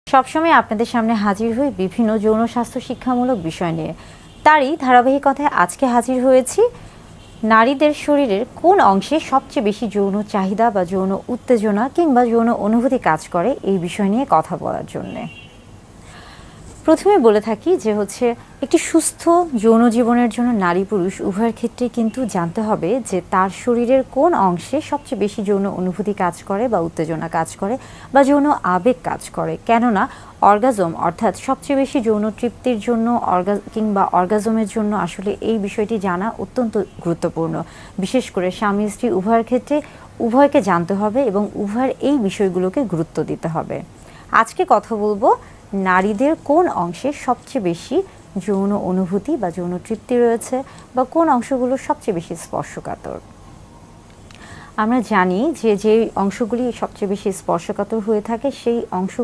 সবসময় আপনাদের সামনে হাজির হই বিভিন্ন যৌন স্বাস্থ্য শিক্ষামূলক বিষয় নিয়ে। তারই ধারাবাহিকতায় আজকে হাজির হয়েছি নারীদের শরীরের কোন অংশে সবচেয়ে বেশি যৌন চাহিদা বা যৌন উত্তেজনা কিংবা যৌন অনুভূতি কাজ করে এই বিষয় নিয়ে কথা বলার জন্যে। প্রথমে বলে থাকি যে একটি সুস্থ যৌন জীবনের জন্য নারী পুরুষ উভয়ের ক্ষেত্রে কিন্তু জানতে হবে যে তার শরীরের কোন অংশে সবচেয়ে বেশি যৌন অনুভূতি কাজ করে বা উত্তেজনা কাজ করে বা যৌন আবেগ কাজ করে। কেননা অর্গাজম অর্থাৎ সবচেয়ে বেশি যৌন তৃপ্তির জন্য কিংবা অর্গাজমের জন্য আসলে এই বিষয়টি জানা অত্যন্ত গুরুত্বপূর্ণ। বিশেষ করে স্বামী স্ত্রী উভয়ের ক্ষেত্রে উভয়কে জানতে হবে এবং উভয়ের এই বিষয়গুলোকে গুরুত্ব দিতে হবে। আজকে কথা বলবো নারীদের কোন অংশে সবচেয়ে বেশি যৌন অনুভূতি বা যৌন তৃপ্তি রয়েছে বা কোন অংশগুলো সবচেয়ে বেশি স্পর্শকাতর। আমরা জানি যে যে অংশগুলি সবচেয়ে বেশি স্পর্শকাতর হয়ে থাকে সেই অংশগুলো